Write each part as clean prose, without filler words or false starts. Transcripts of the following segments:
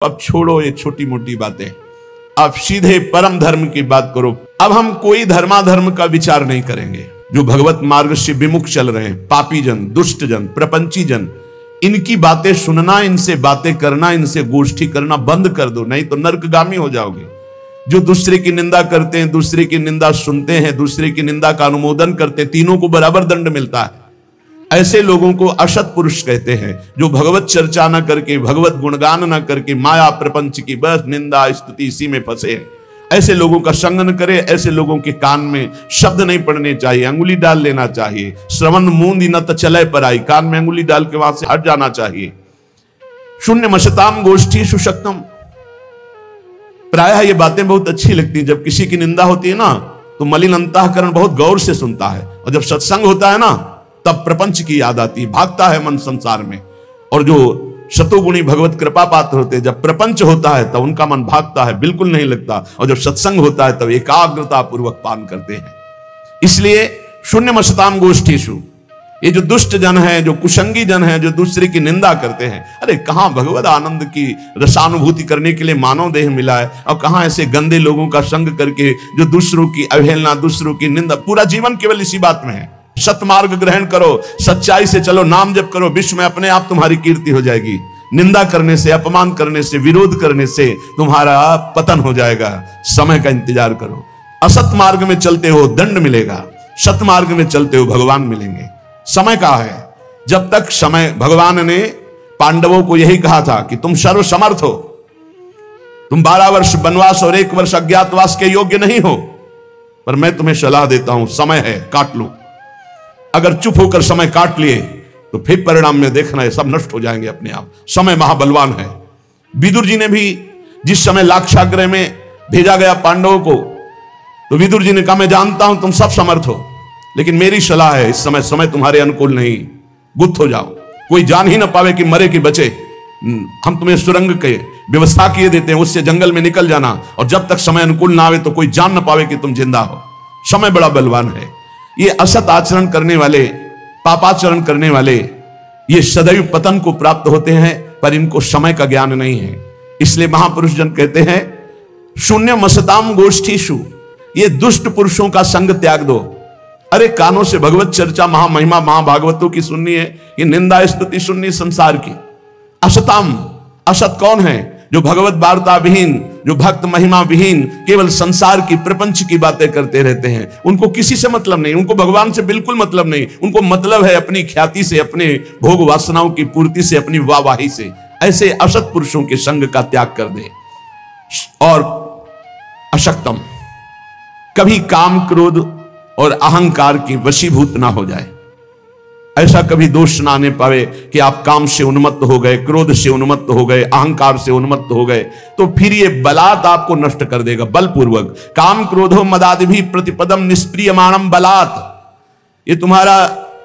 अब छोड़ो ये छोटी मोटी बातें, अब सीधे परम धर्म की बात करो। अब हम कोई धर्माधर्म का विचार नहीं करेंगे। जो भगवत मार्ग से विमुख चल रहे हैं, पापी जन, दुष्ट जन, प्रपंची जन, इनकी बातें सुनना, इनसे बातें करना, इनसे गोष्ठी करना बंद कर दो, नहीं तो नरकगामी हो जाओगे। जो दूसरे की निंदा करते हैं, दूसरे की निंदा सुनते हैं, दूसरे की निंदा का अनुमोदन करते हैं, तीनों को बराबर दंड मिलता है। ऐसे लोगों को असत पुरुष कहते हैं, जो भगवत चर्चा न करके, भगवत गुणगान न करके, माया प्रपंच की बस निंदा स्तुति इसी में फंसे हैं। ऐसे लोगों का संग न करे। ऐसे लोगों के कान में शब्द नहीं पड़ने चाहिए, अंगुली डाल लेना चाहिए। श्रवण मूंद न त चले पर आई, कान में अंगुली डाल के वहां से हट जाना चाहिए। शून्य मशताम गोष्ठी सुशक्तम। प्रायः ये बातें बहुत अच्छी लगती हैं। जब किसी की निंदा होती है ना, तो मलिन अंतःकरण बहुत गौर से सुनता है, और जब सत्संग होता है ना, तब प्रपंच की याद आती है, भागता है मन संसार में। और जो शतोगुणी भगवत कृपा पात्र होते हैं, जब प्रपंच होता है तब उनका मन भागता है, बिल्कुल नहीं लगता, और जब सत्संग होता है तब एकाग्रता पूर्वक पान करते हैं। इसलिए शून्य मशताम गोष्ठीषु, ये जो दुष्ट जन है, जो कुसंगी जन है, जो दूसरे की निंदा करते हैं, अरे कहां भगवत आनंद की रसानुभूति करने के लिए मानव देह मिला है, और कहां ऐसे गंदे लोगों का संग करके जो दूसरों की अवहेलना, दूसरों की निंदा, पूरा जीवन केवल इसी बात में है। सतमार्ग ग्रहण करो, सच्चाई से चलो, नाम जप करो, विश्व में अपने आप तुम्हारी कीर्ति हो जाएगी। निंदा करने से, अपमान करने से, विरोध करने से तुम्हारा पतन हो जाएगा। समय का इंतजार करो। असत मार्ग में चलते हो दंड मिलेगा, सत मार्ग में चलते हो भगवान मिलेंगे। समय का है, जब तक समय, भगवान ने पांडवों को यही कहा था कि तुम सर्वसमर्थ हो, तुम 12 वर्ष वनवास और 1 वर्ष अज्ञातवास के योग्य नहीं हो, पर मैं तुम्हें सलाह देता हूं, समय है, काट लो। अगर चुप होकर समय काट लिए तो फिर परिणाम में देखना है, सब नष्ट हो जाएंगे अपने आप। समय महाबलवान है। विदुर जी ने भी जिस समय लाक्षागृह में भेजा गया पांडवों को, तो विदुर जी ने कहा, मैं जानता हूं तुम सब समर्थ हो, लेकिन मेरी सलाह है, इस समय तुम्हारे अनुकूल नहीं, गुप्त हो जाओ, कोई जान ही ना पावे कि मरे कि बचे। हम तुम्हें सुरंग के व्यवस्था किए देते हैं, उससे जंगल में निकल जाना, और जब तक समय अनुकूल ना आवे तो कोई जान ना पावे कि तुम जिंदा हो। समय बड़ा बलवान है। ये असत आचरण करने वाले, पापाचरण करने वाले, ये सदैव पतन को प्राप्त होते हैं, पर इनको समय का ज्ञान नहीं है। इसलिए महापुरुष जन कहते हैं, शून्य मसताम गोष्ठीषु, ये दुष्ट पुरुषों का संग त्याग दो। अरे कानों से भगवत चर्चा, महामहिमा, महाभागवतों की सुननी है, ये निंदा स्तुति सुननी संसार की। असताम, असत कौन है? जो भगवत वार्ता विहीन, जो भक्त महिमा विहीन, केवल संसार की, प्रपंच की बातें करते रहते हैं। उनको किसी से मतलब नहीं, उनको भगवान से बिल्कुल मतलब नहीं। उनको मतलब है अपनी ख्याति से, अपने भोग वासनाओं की पूर्ति से, अपनी वाहवाही से। ऐसे असत पुरुषों के संग का त्याग कर दे। और अशक्तम, कभी काम, क्रोध और अहंकार की वशीभूत ना हो जाए। ऐसा कभी दोष ना आने पावे कि आप काम से उन्मत्त हो गए, क्रोध से उन्मत्त हो गए, अहंकार से उन्मत्त हो गए, तो फिर ये बलात् आपको नष्ट कर देगा, बलपूर्वक। काम क्रोधो मदादि भी प्रतिपदम निष्प्रियमाणम बलात्, ये तुम्हारा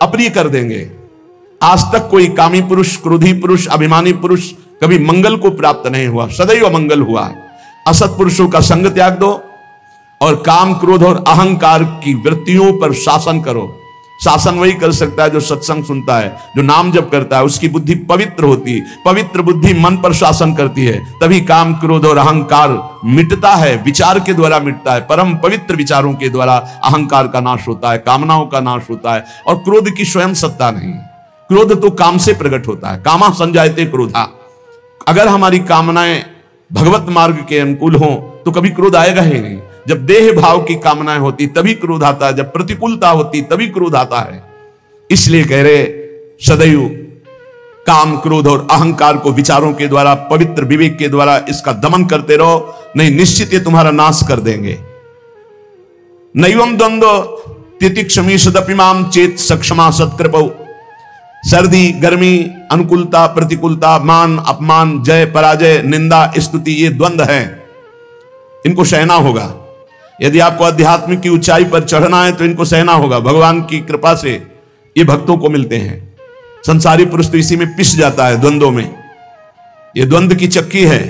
अप्रिय कर देंगे। आज तक कोई कामी पुरुष, क्रोधी पुरुष, अभिमानी पुरुष कभी मंगल को प्राप्त नहीं हुआ, सदैव अमंगल हुआ। असत पुरुषों का संग त्याग दो, और काम, क्रोध और अहंकार की वृत्तियों पर शासन करो। शासन वही कर सकता है जो सत्संग सुनता है, जो नाम जप करता है, उसकी बुद्धि पवित्र होती है। पवित्र बुद्धि मन पर शासन करती है, तभी काम, क्रोध और अहंकार मिटता है, विचार के द्वारा मिटता है। परम पवित्र विचारों के द्वारा अहंकार का नाश होता है, कामनाओं का नाश होता है। और क्रोध की स्वयं सत्ता नहीं, क्रोध तो काम से प्रकट होता है। कामा संजायते क्रोधा। अगर हमारी कामनाएं भगवत मार्ग के अनुकूल हों तो कभी क्रोध आएगा ही नहीं। जब देह भाव की कामनाएं होती तभी क्रोध आता है, जब प्रतिकूलता होती तभी क्रोध आता है। इसलिए कह रहे, सदैव काम, क्रोध और अहंकार को विचारों के द्वारा, पवित्र विवेक के द्वारा इसका दमन करते रहो, नहीं निश्चित ये तुम्हारा नाश कर देंगे। नैवम द्वंद्व तितिक्षमी सदपिमाम चेत सक्षमा सत्कृपौ। सर्दी, गर्मी, अनुकूलता, प्रतिकूलता, मान, अपमान, जय, पराजय, निंदा, स्तुति, ये द्वंद्व हैं, इनको सहना होगा। यदि आपको आध्यात्मिक की ऊंचाई पर चढ़ना है तो इनको सहना होगा। भगवान की कृपा से ये भक्तों को मिलते हैं। संसारी पुरुष तो इसी में पिस जाता है, द्वंद्वों में। ये द्वंद्व की चक्की है,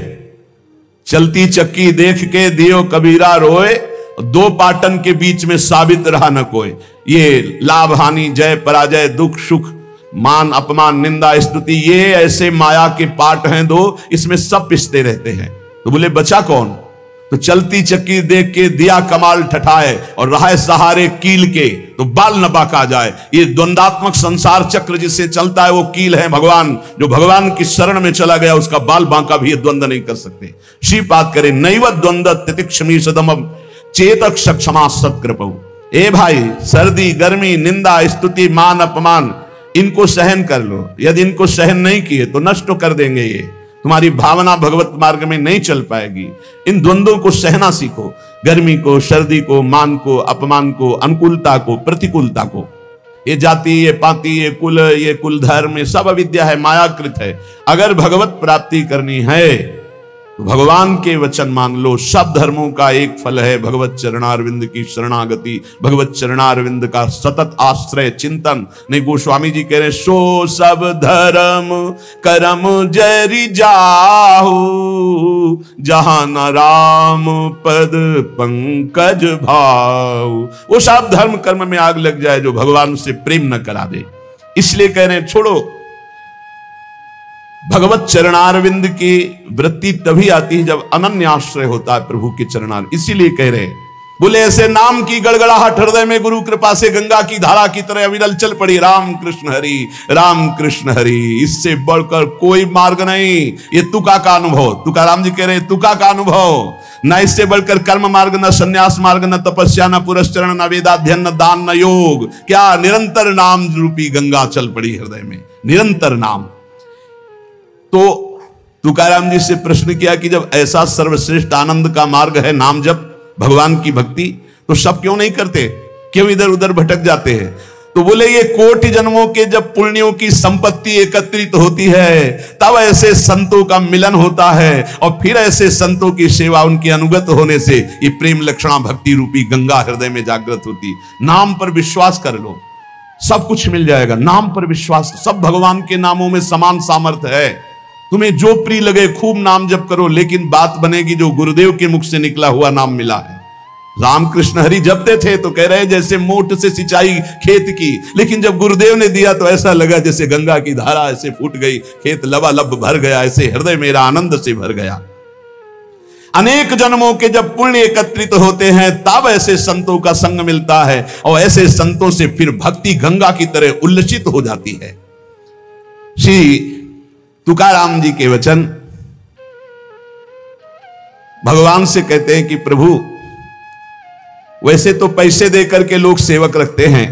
चलती चक्की देख के दियो कबीरा रोए, दो पाटन के बीच में साबित रहा न कोई। ये लाभ हानि, जय पराजय, दुख सुख, मान अपमान निंदा स्तुति, ये ऐसे माया के पार्ट हैं दो, इसमें सब पिसते रहते हैं। तो बोले बचा कौन? तो चलती चक्की देख के दिया कमाल ठठाए और रहा सहारे कील के तो बाल न बाका जाए। ये द्वंदात्मक संसार चक्र जिससे चलता है वो कील है भगवान। जो भगवान की शरण में चला गया उसका बाल बांका भी ये द्वंद नहीं कर सकते। श्रीपाद करे नैव द्वंद तितिक्षमी सदम चेतक सक्षमा सत्कृपौ। ए भाई, सर्दी गर्मी निंदा स्तुति मान अपमान इनको सहन कर लो। यदि इनको सहन नहीं किए तो नष्ट कर देंगे। ये तुम्हारी भावना भगवत मार्ग में नहीं चल पाएगी। इन द्वंद्वों को सहना सीखो, गर्मी को, सर्दी को, मान को, अपमान को, अनुकूलता को, प्रतिकूलता को। ये जाति, ये पाति, ये कुल धर्म, ये सब अविद्या है, मायाकृत है। अगर भगवत प्राप्ति करनी है तो भगवान के वचन मान लो। सब धर्मों का एक फल है भगवत चरणारविंद की शरणागति, भगवत चरणारविंद का सतत आश्रय चिंतन। नहीं, गोस्वामी जी कह रहे सो सब धर्म करम जरि जाहु, जहां न राम पद पंकज भाव। वो सब धर्म कर्म में आग लग जाए जो भगवान से प्रेम न करा दे। इसलिए कह रहे छोड़ो। भगवत चरणारविंद की वृत्ति तभी आती है जब अनन्य आश्रय होता है प्रभु के चरणार। इसीलिए कह रहे बोले ऐसे नाम की गड़गड़ाहट हृदय में गुरु कृपा से गंगा की धारा की तरह अविरल चल पड़ी। राम कृष्ण हरि, राम कृष्ण हरि, इससे बढ़कर कोई मार्ग नहीं। ये तुका का अनुभव, तुकाराम जी कह रहे तुका का अनुभव। न इससे बढ़कर कर्म मार्ग, न संन्यास मार्ग, न तपस्या, न पुरस्चरण, न वेदाध्ययन, न दान, न योग। क्या निरंतर नाम रूपी गंगा चल पड़ी हृदय में, निरंतर नाम। तो तुकाराम जी से प्रश्न किया कि जब ऐसा सर्वश्रेष्ठ आनंद का मार्ग है नाम जप, भगवान की भक्ति, तो सब क्यों नहीं करते, क्यों इधर उधर भटक जाते हैं? तो बोले ये कोटि जन्मों के जब पुण्यों की संपत्ति एकत्रित होती है तब ऐसे संतों का मिलन होता है और फिर ऐसे संतों की सेवा, उनके अनुगत होने से ये प्रेम लक्षणा भक्ति रूपी गंगा हृदय में जागृत होती। नाम पर विश्वास कर लो, सब कुछ मिल जाएगा। नाम पर विश्वास, सब भगवान के नामों में समान सामर्थ्य है। तुम्हें जो प्रिय लगे खूब नाम जप करो, लेकिन बात बनेगी जो गुरुदेव के मुख से निकला हुआ नाम मिला है। रामकृष्ण हरि जपते थे तो कह रहे जैसे मोट से सिंचाई खेत की, लेकिन जब गुरुदेव ने दिया तो ऐसा लगा जैसे गंगा की धारा ऐसे फूट गई, खेत लबालब भर गया, ऐसे हृदय मेरा आनंद से भर गया। अनेक जन्मों के जब पुण्य एकत्रित होते हैं तब ऐसे संतों का संग मिलता है और ऐसे संतों से फिर भक्ति गंगा की तरह उल्लसित हो जाती है। श्री तुकाराम जी के वचन भगवान से कहते हैं कि प्रभु वैसे तो पैसे देकर के लोग सेवक रखते हैं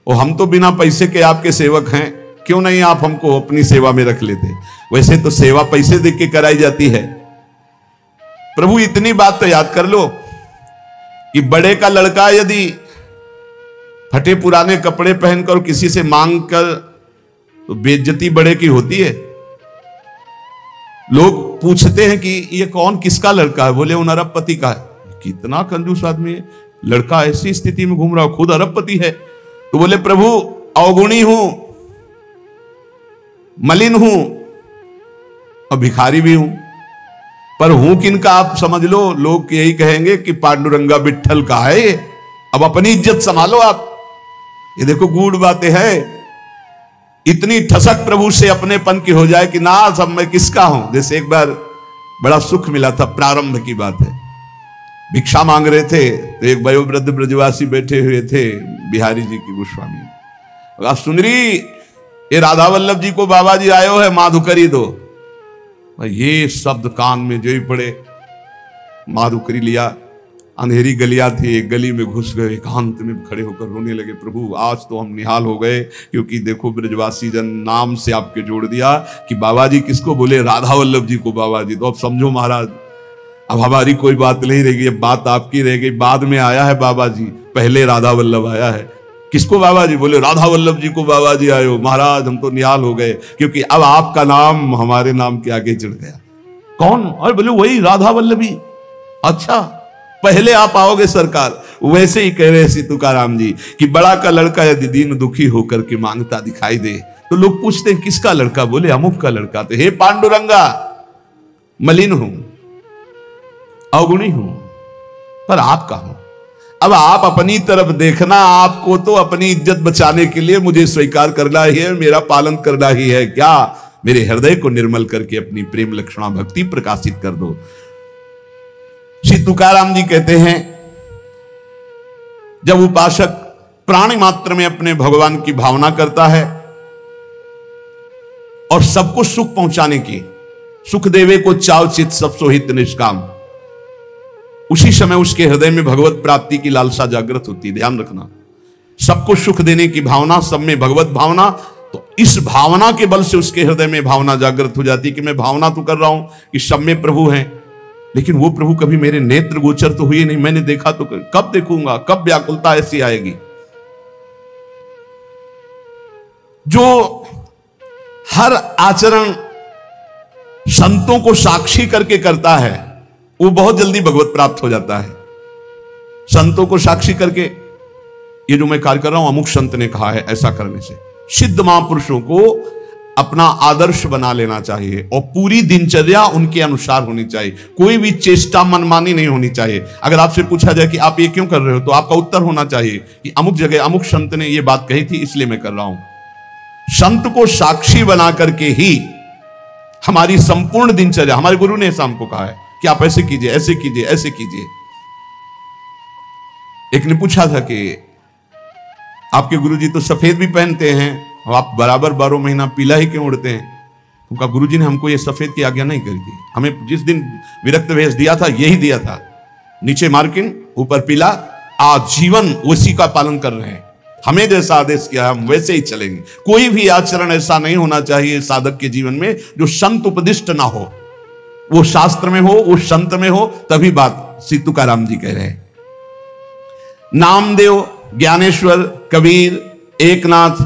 और हम तो बिना पैसे के आपके सेवक हैं, क्यों नहीं आप हमको अपनी सेवा में रख लेते? वैसे तो सेवा पैसे दे के कराई जाती है। प्रभु इतनी बात तो याद कर लो कि बड़े का लड़का यदि फटे पुराने कपड़े पहनकर किसी से मांग कर तो बेइज्जती बड़े की होती है। लोग पूछते हैं कि ये कौन, किसका लड़का है? बोले उन अरबपति का है। कितना कंजूस आदमी है, लड़का ऐसी स्थिति में घूम रहा हो, खुद अरबपति है। तो बोले प्रभु अवगुणी हूं, मलिन हूं और भिखारी भी हूं, पर हूं किनका आप समझ लो। लोग यही कहेंगे कि पांडुरंगा विट्ठल का है। अब अपनी इज्जत संभालो आप। ये देखो गूढ़ बातें हैं। इतनी ठसक प्रभु से अपनेपन की हो जाए कि ना सब मैं किसका हूं। जैसे एक बार बड़ा सुख मिला था, प्रारंभ की बात है, भिक्षा मांग रहे थे तो एक वयोवृद्ध ब्रजवासी बैठे हुए थे, बिहारी जी की गोस्वामी। सुंदरी ये राधा वल्लभ जी को बाबा जी आयो है, माधुकरी दो। ये शब्द कान में जो ही पड़े, माधुकरी लिया। अंधेरी गलियां थी, एक गली में घुस गए, एकांत में खड़े होकर रोने लगे, प्रभु आज तो हम निहाल हो गए, क्योंकि देखो ब्रजवासी जन नाम से आपके जोड़ दिया कि बाबा जी किसको? बोले राधा वल्लभ जी को बाबा जी। तो अब समझो महाराज, अब हमारी कोई बात नहीं रहेगी, अब बात आपकी रह गई। बाद में आया है बाबा जी, पहले राधा वल्लभ आया है। किसको बाबा जी? बोले राधा वल्लभ जी को बाबा जी आयो। महाराज हम तो निहाल हो गए, क्योंकि अब आपका नाम हमारे नाम के आगे चढ़ गया। कौन? और बोले वही राधा वल्लभी। अच्छा, पहले आप आओगे सरकार। वैसे ही कह रहे श्री तुकाराम जी कि बड़ा का लड़का यदि दीन दुखी होकर के मांगता दिखाई दे तो लोग पूछते हैं किसका लड़का? बोले अमुक का लड़का। तो हे पांडुरंगा, मलिन हूं, अवगुणी हूं, पर आपका हूं। अब आप अपनी तरफ देखना, आपको तो अपनी इज्जत बचाने के लिए मुझे स्वीकार करना ही है, मेरा पालन करना ही है क्या? मेरे हृदय को निर्मल करके अपनी प्रेम लक्षणा भक्ति प्रकाशित कर दो। श्री तुकाराम जी कहते हैं, जब उपासक प्राणी मात्र में अपने भगवान की भावना करता है और सबको सुख पहुंचाने की, सुख देवे को चाव चित सब सोहित निष्काम, उसी समय उसके हृदय में भगवत प्राप्ति की लालसा जागृत होती है। ध्यान रखना, सबको सुख देने की भावना, सब में भगवत भावना, तो इस भावना के बल से उसके हृदय में भावना जागृत हो जाती है कि मैं भावना तो कर रहा हूं कि सब में प्रभु हैं, लेकिन वो प्रभु कभी मेरे नेत्र गोचर तो हुए नहीं, मैंने देखा तो कब देखूंगा, कब व्याकुलता ऐसी आएगी। जो हर आचरण संतों को साक्षी करके करता है वो बहुत जल्दी भगवत प्राप्त हो जाता है। संतों को साक्षी करके, ये जो मैं कार्य कर रहा हूं अमुक संत ने कहा है, ऐसा करने से सिद्ध महापुरुषों को अपना आदर्श बना लेना चाहिए और पूरी दिनचर्या उनके अनुसार होनी चाहिए। कोई भी चेष्टा मनमानी नहीं होनी चाहिए। अगर आपसे पूछा जाए कि आप ये क्यों कर रहे हो, तो आपका उत्तर होना चाहिए कि अमुक जगह अमुक संत ने ये बात कही थी इसलिए मैं कर रहा हूं। संत को साक्षी बना करके ही हमारी संपूर्ण दिनचर्या, हमारे गुरु ने ऐसा हमको कहा है कि आप ऐसे कीजिए, ऐसे कीजिए, ऐसे कीजिए। एक ने पूछा था कि आपके गुरुजी तो सफेद भी पहनते हैं और आप बराबर 12 महीना पीला ही क्यों उड़ते हैं? उनका गुरुजी ने हमको ये सफेद की आज्ञा नहीं करी थी। हमें जिस दिन विरक्त वेश दिया था यही दिया था, नीचे मार्किन ऊपर पीला, आजीवन उसी का पालन कर रहे हैं। हमें जैसा आदेश किया हम वैसे ही चलेंगे। कोई भी आचरण ऐसा नहीं होना चाहिए साधक के जीवन में जो संत उपदिष्ट ना हो, वो शास्त्र में हो, वो संत में हो, तभी बात। श्री तुकाराम जी कह रहे हैं, नामदेव, ज्ञानेश्वर, कबीर, एकनाथ,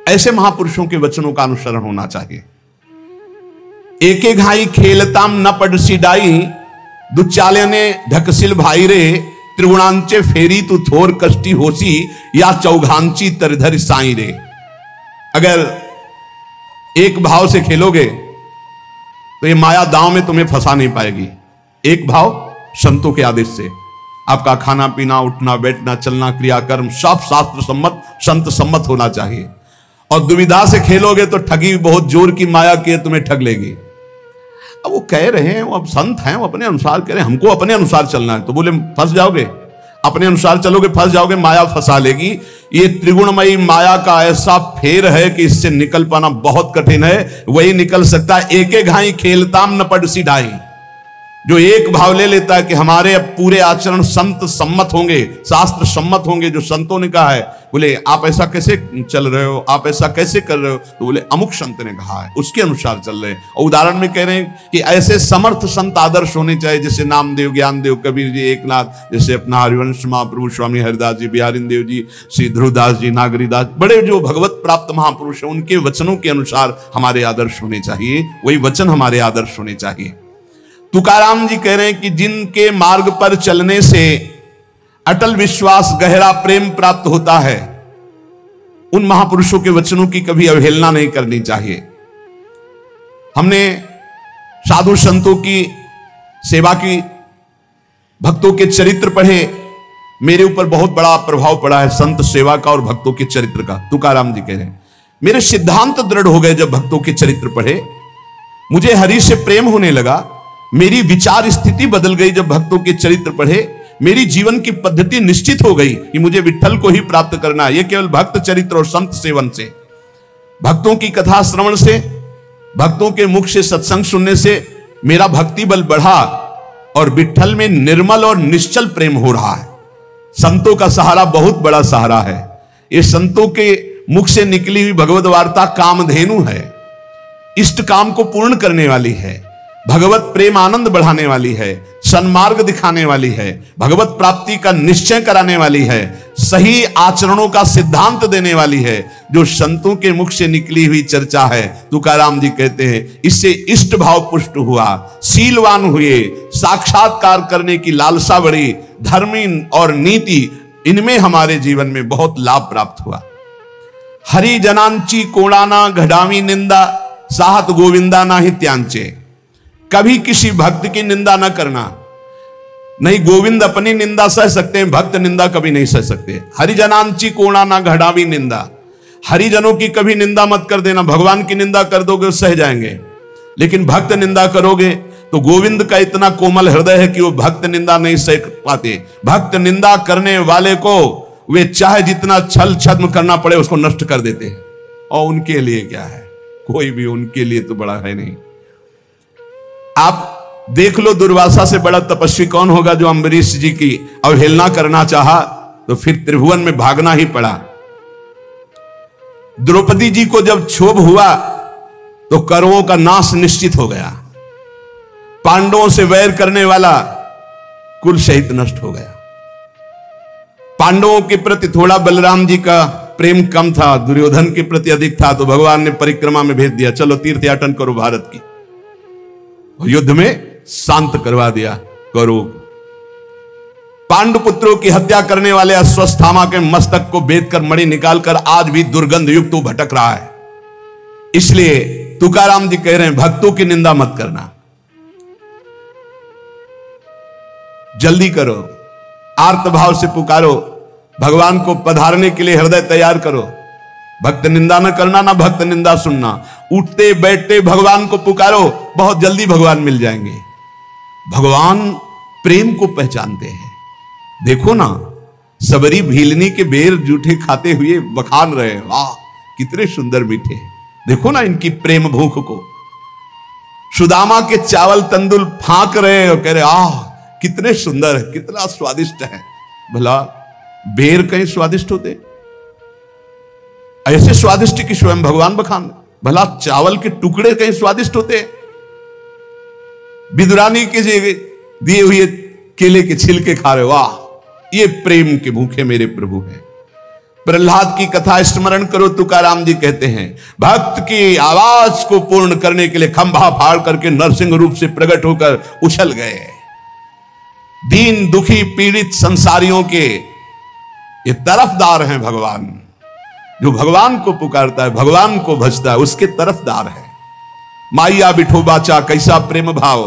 ऐसे महापुरुषों के वचनों का अनुसरण होना चाहिए। एके घाई खेलताम न पड़सी डाई, दुचाले ने ढकसिल भाई रे, त्रिगुणांचे फेरी तू थोर कष्टी होसी, या चौघांची तरधर साई रे। अगर एक भाव से खेलोगे तो ये माया दांव में तुम्हें फंसा नहीं पाएगी। एक भाव संतों के आदेश से आपका खाना पीना, उठना बैठना, चलना, क्रियाकर्म सब शास्त्र सम्मत, संत सम्मत होना चाहिए। और दुविधा से खेलोगे तो ठगी बहुत जोर की माया की तुम्हें ठग लेगी। अब वो कह रहे हैं, वो अब संत हैं, वो अपने अनुसार कह रहे हैं, हमको अपने अनुसार चलना है, तो बोले फंस जाओगे। अपने अनुसार चलोगे फंस जाओगे, माया फंसा लेगी। ये त्रिगुणमयी माया का ऐसा फेर है कि इससे निकल पाना बहुत कठिन है। वही निकल सकता है एके घाई खेलताम न पड़सी ढाई, जो एक भाव ले लेता है कि हमारे अब पूरे आचरण संत सम्मत होंगे, शास्त्र सम्मत होंगे। जो संतों ने कहा है, बोले आप ऐसा कैसे चल रहे हो, आप ऐसा कैसे कर रहे हो, तो बोले अमुक संत ने कहा है, उसके अनुसार चल रहे हैं। और उदाहरण में कह रहे हैं कि ऐसे समर्थ संत आदर्श होने चाहिए, जैसे नामदेव, ज्ञानदेव, कबीर जी, एकनाथ, जैसे अपना हरिवंश महाप्रभु स्वामी हरिदास जी, बिहारिन देव जी, श्री ध्रुवदास जी, नागरीदास, बड़े जो भगवत प्राप्त महापुरुष हैं, उनके वचनों के अनुसार हमारे आदर्श होने चाहिए। वही वचन हमारे आदर्श होने चाहिए। तुकाराम जी कह रहे हैं कि जिनके मार्ग पर चलने से अटल विश्वास, गहरा प्रेम प्राप्त होता है, उन महापुरुषों के वचनों की कभी अवहेलना नहीं करनी चाहिए। हमने साधु संतों की सेवा की, भक्तों के चरित्र पढ़े, मेरे ऊपर बहुत बड़ा प्रभाव पड़ा है संत सेवा का और भक्तों के चरित्र का। तुकाराम जी कह रहे हैं, मेरे सिद्धांत दृढ़ हो गए जब भक्तों के चरित्र पढ़े। मुझे हरि से प्रेम होने लगा, मेरी विचार स्थिति बदल गई जब भक्तों के चरित्र पढ़े। मेरी जीवन की पद्धति निश्चित हो गई कि मुझे विठ्ठल को ही प्राप्त करना है। यह केवल भक्त चरित्र और संत सेवन से, भक्तों की कथा श्रवण से, भक्तों के मुख से सत्संग सुनने से मेरा भक्ति बल बढ़ा और विठ्ठल में निर्मल और निश्चल प्रेम हो रहा है। संतों का सहारा बहुत बड़ा सहारा है। ये संतों के मुख से निकली हुई भगवत वार्ता कामधेनु है, इष्ट काम को पूर्ण करने वाली है, भगवत प्रेम आनंद बढ़ाने वाली है, सन्मार्ग दिखाने वाली है, भगवत प्राप्ति का निश्चय कराने वाली है, सही आचरणों का सिद्धांत देने वाली है। जो संतों के मुख से निकली हुई चर्चा है, तुकाराम जी कहते हैं, इससे इष्ट भाव पुष्ट हुआ, शीलवान हुए, साक्षात्कार करने की लालसा बढ़ी, धर्मी और नीति, इनमें हमारे जीवन में बहुत लाभ प्राप्त हुआ। हरि जनांची कोणाना घडावी निंदा, साहत गोविंदा ना ही त्यांचे। कभी किसी भक्त की निंदा न करना। नहीं गोविंद अपनी निंदा सह सकते हैं, भक्त निंदा कभी नहीं सह सकते। हरिजनांची कोणा ना घड़ावी निंदा, हरिजनों की कभी निंदा मत कर देना। भगवान की निंदा कर दोगे सह जाएंगे, लेकिन भक्त निंदा करोगे तो गोविंद का इतना कोमल हृदय है कि वो भक्त निंदा नहीं सह पाते। भक्त निंदा करने वाले को वे चाहे जितना छल छद्म करना पड़े उसको नष्ट कर देते हैं। और उनके लिए क्या है, कोई भी उनके लिए तो बड़ा है नहीं। आप देख लो दुर्वासा से बड़ा तपस्वी कौन होगा जो अम्बरीश जी की अवहेलना करना चाहा तो फिर त्रिभुवन में भागना ही पड़ा। द्रौपदी जी को जब क्षोभ हुआ तो कौरवों का नाश निश्चित हो गया। पांडवों से वैर करने वाला कुल सहित नष्ट हो गया। पांडवों के प्रति थोड़ा बलराम जी का प्रेम कम था, दुर्योधन के प्रति अधिक था, तो भगवान ने परिक्रमा में भेज दिया, चलो तीर्थयाटन करो भारत की। और युद्ध में शांत करवा दिया कौरव। पांडुपुत्रों की हत्या करने वाले अश्वत्थामा के मस्तक को बेच कर मणि निकालकर आज भी दुर्गंध युक्त भटक रहा है। इसलिए तुकाराम जी कह रहे हैं भक्तों की निंदा मत करना, जल्दी करो, आर्त भाव से पुकारो, भगवान को पधारने के लिए हृदय तैयार करो। भक्त निंदा न करना, ना भक्त निंदा सुनना। उठते बैठते भगवान को पुकारो, बहुत जल्दी भगवान मिल जाएंगे। भगवान प्रेम को पहचानते हैं। देखो ना, सबरी भीलनी के बेर जूठे खाते हुए बखान रहे, वाह कितने सुंदर मीठे। देखो ना इनकी प्रेम भूख को। सुदामा के चावल तंदुल फांक रहे और कह रहे आह कितने सुंदर है, कितना स्वादिष्ट है। भला बेर कहीं स्वादिष्ट होते? ऐसे स्वादिष्ट कि स्वयं भगवान बखान। भला चावल के टुकड़े कहीं स्वादिष्ट होते? विदुरानी के दिए हुए केले के छिलके खा रहे, वाह ये प्रेम के भूखे मेरे प्रभु हैं। प्रहलाद की कथा स्मरण करो, तुकाराम जी कहते हैं भक्त की आवाज को पूर्ण करने के लिए खंभा फाड़ करके नरसिंह रूप से प्रकट होकर उछल गए। दीन दुखी पीड़ित संसारियों के ये तरफदार हैं भगवान। जो भगवान को पुकारता है, भगवान को भजता है, उसके तरफदार है। माइया बिठोबाचा कैसा प्रेम भाव,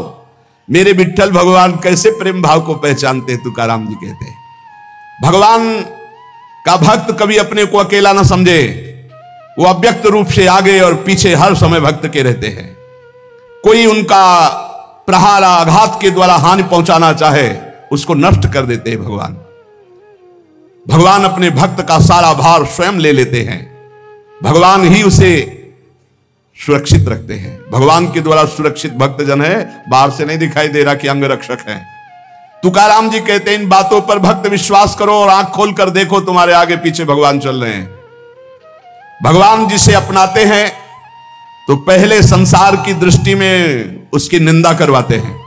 मेरे विठ्ठल भगवान कैसे प्रेम भाव को पहचानते, तुकाराम जी कहते हैं। भगवान का भक्त कभी अपने को अकेला ना समझे, वो अव्यक्त रूप से आगे और पीछे हर समय भक्त के रहते हैं। कोई उनका प्रहार आघात के द्वारा हानि पहुंचाना चाहे उसको नष्ट कर देते हैं भगवान। भगवान अपने भक्त का सारा भार स्वयं ले लेते हैं। भगवान ही उसे सुरक्षित रखते हैं। भगवान के द्वारा सुरक्षित भक्त जन है, बाहर से नहीं दिखाई दे रहा कि अंग रक्षक है। तुकाराम जी कहते हैं इन बातों पर भक्त विश्वास करो और आंख खोलकर देखो, तुम्हारे आगे पीछे भगवान चल रहे हैं। भगवान जिसे अपनाते हैं तो पहले संसार की दृष्टि में उसकी निंदा करवाते हैं।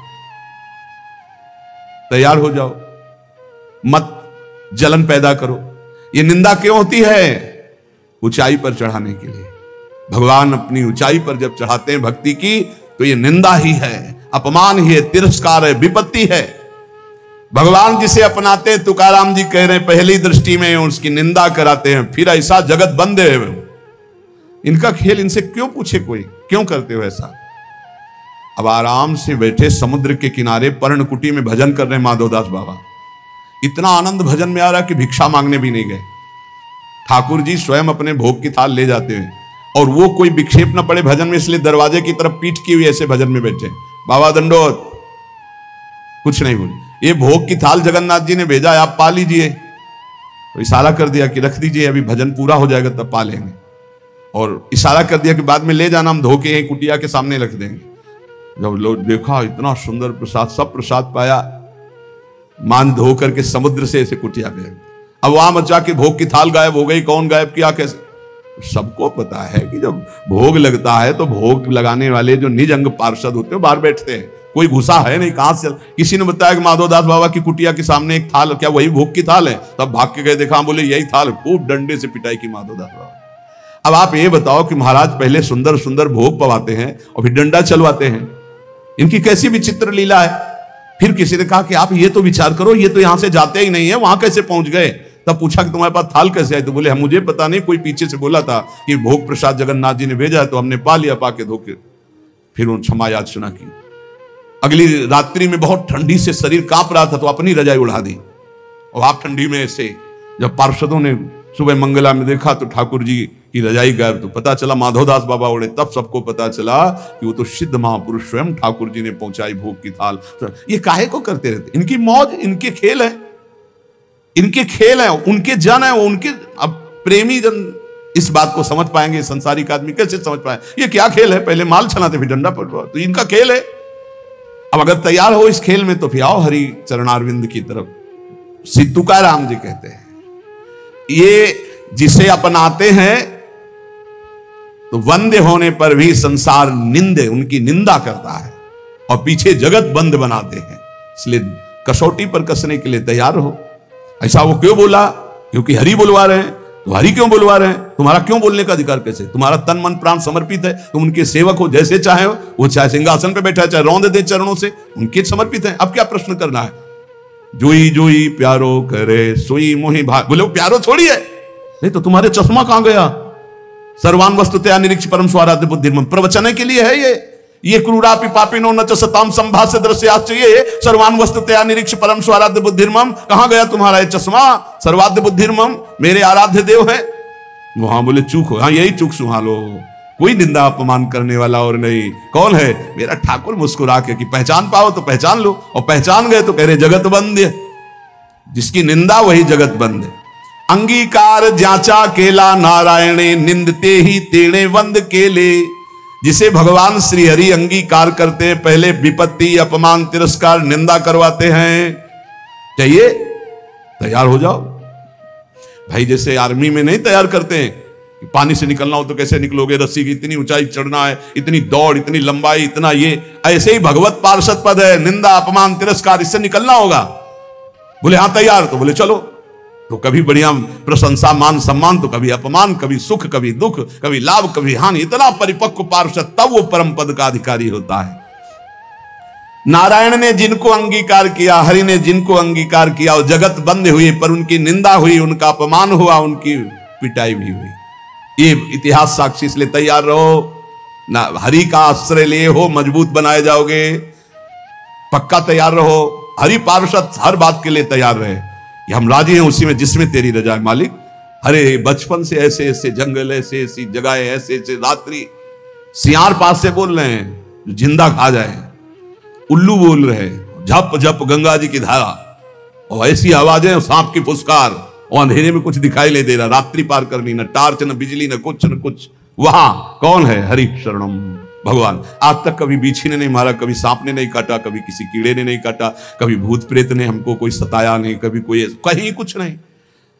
तैयार हो जाओ, मत जलन पैदा करो। ये निंदा क्यों होती है? ऊंचाई पर चढ़ाने के लिए। भगवान अपनी ऊंचाई पर जब चढ़ाते हैं भक्ति की तो ये निंदा ही है, अपमान ही है, तिरस्कार है, विपत्ति है। भगवान जिसे अपनाते हैं, तुकाराम जी कह रहे हैं पहली दृष्टि में उसकी निंदा कराते हैं, फिर ऐसा जगत बंद है। इनका खेल इनसे क्यों पूछे कोई, क्यों करते हो ऐसा? अब आराम से बैठे समुद्र के किनारे पर्णकुटी में भजन कर रहे हैं माधवदास बाबा। इतना आनंद भजन में आ रहा कि भिक्षा मांगने भी नहीं गए। ठाकुर जी स्वयं अपने भोग की थाल ले जाते हैं और वो कोई विक्षेप न पड़े भजन में, इसलिए दरवाजे की तरफ पीठ की हुई ऐसे भजन में बैठे। बाबा दंडोत, कुछ नहीं बोले। ये भोग की थाल जगन्नाथ जी ने भेजा है, आप पा लीजिए। तो इशारा कर दिया कि रख दीजिए, अभी भजन पूरा हो जाएगा तब पा लेंगे। और इशारा कर दिया कि बाद में ले जाना, हम धो के कुटिया के सामने रख देंगे। जब लोग देखा इतना सुंदर प्रसाद, सब प्रसाद पाया, मान धो करके समुद्र से ऐसे कुटिया गए। अब वहां मचा के भोग की थाल गायब हो गई। कौन गायब किया, कैसे? सबको पता है कि जब भोग लगता है तो भोग लगाने वाले जो निज अंग पार्षद होते हैं बाहर बैठते हैं, कोई घुसा है नहीं। कहां से? किसी ने बताया कि माधवदास बाबा की कुटिया के सामने एक थाल, क्या वही भोग की थाल है? तब भाग के गए, देखा, बोले यही थाल। खूब डंडे से पिटाई की माधवदास बाबा। अब आप ये बताओ कि महाराज पहले सुंदर सुंदर भोग पवाते हैं और फिर डंडा चलवाते हैं, इनकी कैसी विचित्र लीला है। फिर किसी ने कहा कि आप ये तो विचार करो, ये तो यहां से जाते ही नहीं है, वहां कैसे पहुंच गए? तब पूछा कि तुम्हारे पास थाल कैसे आई? तो बोले मुझे पता नहीं, कोई पीछे से बोला था कि भोग प्रसाद जगन्नाथ जी ने भेजा है, तो हमने पा लिया, पाके धोके फिर उन क्षमा याचना की। अगली रात्रि में बहुत ठंडी से शरीर कांप रहा था तो अपनी रजाई उड़ा दी। और आप ठंडी में ऐसे, जब पार्षदों ने सुबह मंगला में देखा तो ठाकुर जी की रजाई गायब, तो पता चला माधवदास बाबा उड़े। तब सबको पता चला कि वो तो सिद्ध महापुरुष स्वयं ठाकुर जी ने पहुंचाई भोग की थाल। तो ये काहे को करते रहते? इनकी मौज, इनके खेल है, इनके खेल है, उनके जन है, उनके। अब प्रेमी जन इस बात को समझ पाएंगे, संसारिक आदमी कैसे समझ पाए ये क्या खेल है? पहले माल चलाते फिर डंडा पड़ रहा, तो इनका खेल है। अब अगर तैयार हो इस खेल में तो फिर आओ हरि चरणारविंद की तरफ। श्री तुकाराम जी कहते हैं, ये जिसे अपनाते हैं तो वंदे होने पर भी संसार निंदे, उनकी निंदा करता है और पीछे जगत बंद बनाते हैं। इसलिए कसौटी पर कसने के लिए तैयार हो। ऐसा वो क्यों बोला? क्योंकि हरि बुलवा रहे हैं। तो हरि क्यों बुलवा रहे हैं? तुम्हारा क्यों बोलने का अधिकार कैसे? तुम्हारा तन मन प्राण समर्पित है, तुम उनके सेवक हो। जैसे चाहे हो, वो चाहे सिंहासन पे बैठा है, चाहे रौंद दे चरणों से, उनके समर्पित है। अब क्या प्रश्न करना है? जोई जोई प्यारो करे सोई मोहि भाग। बोले वो प्यारो थोड़ी है। नहीं तो तुम्हारे चश्मा कहां गया? सर्वान वस्तुतया निरीक्ष परम स्वाराध्य बुद्धिर्मम, प्रवचन के लिए है ये क्रूरापि पापिनो न च सताम संभाष्य दृश्याश्च, ये सर्वान वस्तुतया निरीक्ष परम स्वाराध्य बुद्धिर्मम। कहां गया तुम्हारा ये चश्मा? सर्वाध्य बुद्धिर्मम, मेरे आराध्य देव है। वहां बोले चूक हो। हाँ यही चूक सुहालो, कोई निंदा अपमान करने वाला और नहीं। कौन है? मेरा ठाकुर मुस्कुरा के कि पहचान पाओ तो पहचान लो, और पहचान गए तो कह रहे जगत बंद है। जिसकी निंदा वही जगत बंद है। अंगीकार जाचा केला नारायणे, निंदते ही तेणे वंद केले। जिसे भगवान श्री हरि अंगीकार करते हैं, पहले विपत्ति अपमान तिरस्कार निंदा करवाते हैं। चाहिए तैयार हो जाओ भाई। जैसे आर्मी में नहीं तैयार करते हैं, पानी से निकलना हो तो कैसे निकलोगे, रस्सी की इतनी ऊंचाई चढ़ना है, इतनी दौड़, इतनी लंबाई, इतना ये। ऐसे ही भगवत पार्षद पद है, निंदा अपमान तिरस्कार, इससे निकलना होगा। बोले हाँ तैयार, तो बोले चलो। तो कभी बढ़िया प्रशंसा मान सम्मान, तो कभी अपमान, कभी सुख, कभी दुख, कभी लाभ, कभी हानि। इतना परिपक्व पार्षद तब वो परम पद का अधिकारी होता है। नारायण ने जिनको अंगीकार किया, हरि ने जिनको अंगीकार किया, वो जगत बंद हुई, पर उनकी निंदा हुई, उनका अपमान हुआ, उनकी पिटाई भी हुई। ये इतिहास साक्षी। इसलिए तैयार रहो ना, हरि का आश्रय लिए हो, मजबूत बनाए जाओगे। पक्का तैयार रहो। हरि पार्षद हर बात के लिए तैयार रहे कि हम राजी हैं उसी में जिसमें तेरी रजा है मालिक। अरे बचपन से ऐसे ऐसे जंगल, ऐसे ऐसी जगह, ऐसे ऐसे रात्रि, सियार पास से बोल रहे हैं जो जिंदा खा जाए, उल्लू बोल रहे हैं, झप झप गंगा जी की धारा, और ऐसी आवाजें, सांप की फुसकार, और अंधेरे में कुछ दिखाई नहीं दे रहा, रात्रि पार करनी, न टार्च न बिजली न कुछ। वहां कौन है? हरि शरणम भगवान। आज तक कभी बीछी ने नहीं मारा, कभी सांप ने नहीं काटा, कभी किसी कीड़े ने नहीं काटा, कभी भूत प्रेत ने हमको कोई सताया नहीं, कभी कोई कहीं कुछ नहीं।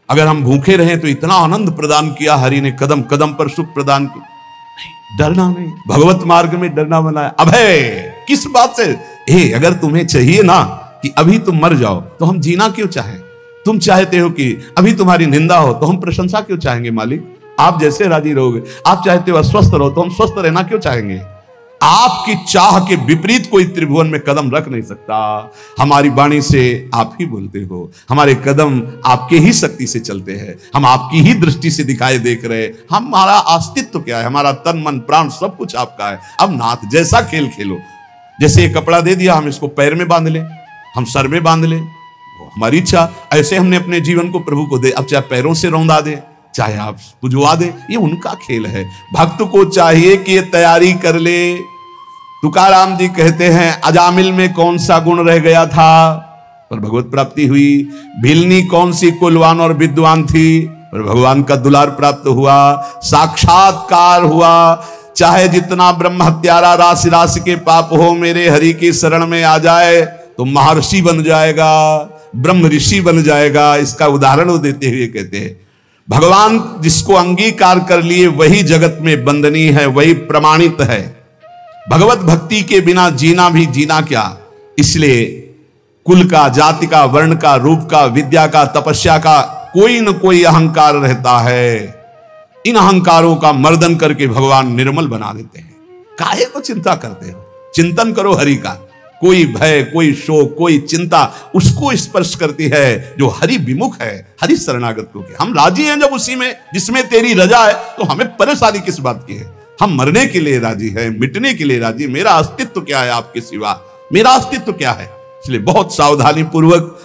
अगर हम भूखे रहे तो इतना आनंद प्रदान किया हरि ने, कदम कदम पर सुख प्रदान किया। डरना नहीं, भगवत मार्ग में डरना बनाया। अभय किस बात से? अगर तुम्हें चाहिए ना कि अभी तुम मर जाओ तो हम जीना क्यों चाहें? तुम चाहते हो कि अभी तुम्हारी निंदा हो तो हम प्रशंसा क्यों चाहेंगे मालिक? आप जैसे राजी रहोगे। आप चाहते हो अस्वस्थ रहो तो हम स्वस्थ रहना क्यों चाहेंगे? आपकी चाह के विपरीत कोई त्रिभुवन में कदम रख नहीं सकता। हमारी वाणी से आप ही बोलते हो, हमारे कदम आपके ही शक्ति से चलते हैं, हम आपकी ही दृष्टि से दिखाई देख रहे। हमारा अस्तित्व क्या है? हमारा तन मन प्राण सब कुछ आपका है। अब नाथ जैसा खेल खेलो। जैसे ये कपड़ा दे दिया, हम इसको पैर में बांध ले, हम सर में बांध ले, हमारी इच्छा। ऐसे हमने अपने जीवन को प्रभु को दे। अब चाहे पैरों से रौंदा दे, चाहे आप पुजवा दे, ये उनका खेल है। भक्त को चाहिए कि ये तैयारी कर ले। तुकाराम जी कहते हैं, अजामिल में कौन सा गुण रह गया था पर भगवत प्राप्ति हुई। भिलनी कौन सी कुलवान और विद्वान थी पर भगवान का दुलार प्राप्त हुआ, साक्षात्कार हुआ। चाहे जितना ब्रह्म हत्यारा राशि राशि के पाप हो, मेरे हरि की शरण में आ जाए तो महर्षि बन जाएगा, ब्रह्म ऋषि बन जाएगा। इसका उदाहरण वो देते हुए कहते हैं, भगवान जिसको अंगीकार कर लिए वही जगत में बंदनीय है, वही प्रमाणित है। भगवत भक्ति के बिना जीना भी जीना क्या। इसलिए कुल का, जाति का, वर्ण का, रूप का, विद्या का, तपस्या का कोई न कोई अहंकार रहता है। इन अहंकारों का मर्दन करके भगवान निर्मल बना देते हैं। काहे को चिंता करते हो? चिंतन करो हरि का। कोई भय, कोई शोक, कोई चिंता उसको स्पर्श करती है जो हरि विमुख है, हरि शरणागत को। हम राजी हैं जब उसी में जिसमें तेरी रजा है, तो हमें परेशानी किस बात की है? हम मरने के लिए राजी हैं, मिटने के लिए राजी। मेरा अस्तित्व क्या है आपके सिवा? मेरा अस्तित्व क्या है। इसलिए बहुत सावधानी पूर्वक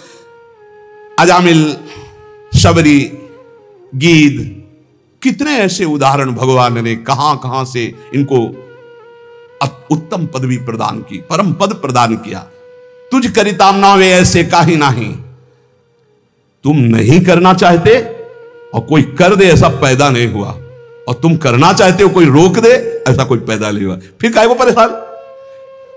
अजामिल, शबरी, गीद, कितने ऐसे उदाहरण भगवान ने कहां कहां से इनको उत्तम पदवी प्रदान की, परम पद प्रदान किया। तुझ करिताम नावे ऐसे काहि नाही, तुम नहीं करना चाहते और कोई कर दे ऐसा पैदा नहीं हुआ, और तुम करना चाहते हो कोई रोक दे ऐसा कोई पैदा नहीं हुआ, फिर काहे को परेशान।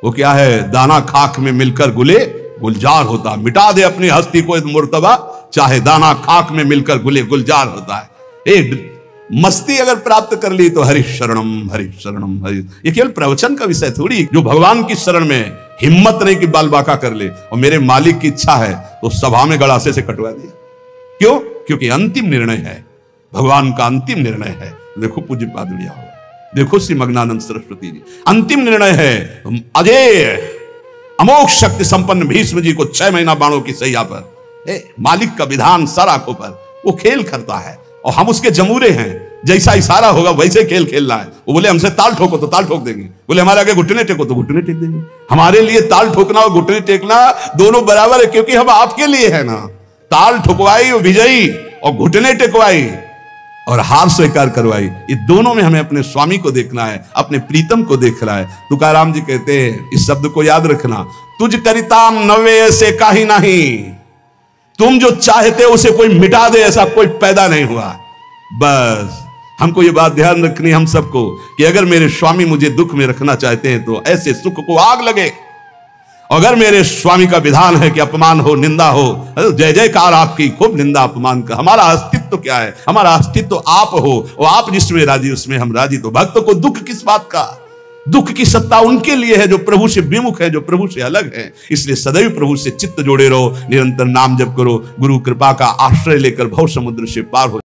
वो क्या है, दाना खाक में मिलकर गुले गुलजार होता, मिटा दे अपनी हस्ती को मुर्तबा, चाहे दाना खाक में मिलकर गुले गुलजार होता है। एक मस्ती अगर प्राप्त कर ली तो हरि शरणम हरि शरणम हरि। ये केवल प्रवचन का विषय थोड़ी, जो भगवान की शरण में हिम्मत नहीं कि बाल बाका कर ले और मेरे मालिक की इच्छा है तो सभा में गड़ासे से कटवा दिया। क्यों? क्योंकि अंतिम निर्णय है, भगवान का अंतिम निर्णय है। देखो पूज्य पादुड़िया हो, देखो श्री मग्नानंद सरस्वती जी, अंतिम निर्णय है। अजय अमोघ शक्ति संपन्न भीष्म जी को 6 महीना बाणों की सैया पर, मालिक का विधान सर आंखों पर, वो खेल करता है और हम उसके जमूरे हैं। जैसा इशारा होगा वैसे खेल खेलना है। वो बोले हमसे ताल ठोको तो ताल ठोक देंगे, बोले हमारे आगे घुटने टेको तो घुटने टेक देंगे। हमारे लिए ताल ठोकना और घुटने टेकना दोनों बराबर है, क्योंकि हम आपके लिए है ना। ताल ठुकवाई और विजयी और घुटने टेकवाई और हार स्वीकार करवाई, ये दोनों में हमें अपने स्वामी को देखना है, अपने प्रीतम को देखना है। तुकाराम जी कहते हैं, इस शब्द को याद रखना, तुझ करिताम नवे ऐसे काहि नहीं, तुम जो चाहते हो उसे कोई मिटा दे ऐसा कोई पैदा नहीं हुआ। बस हमको ये बात ध्यान रखनी हम सबको कि अगर मेरे स्वामी मुझे दुख में रखना चाहते हैं तो ऐसे सुख को आग लगे, अगर मेरे स्वामी का विधान है कि अपमान हो, निंदा हो, जय जयकार आपकी, खूब निंदा अपमान का। हमारा अस्तित्व क्या है? हमारा अस्तित्व आप हो और आप जिसमें राजी उसमें हम राजी। तो भक्त को दुख किस बात का? दुख की सत्ता उनके लिए है जो प्रभु से विमुख है, जो प्रभु से अलग है। इसलिए सदैव प्रभु से चित्त जोड़े रहो, निरंतर नाम जप करो, गुरु कृपा का आश्रय लेकर भव समुद्र से पार हो।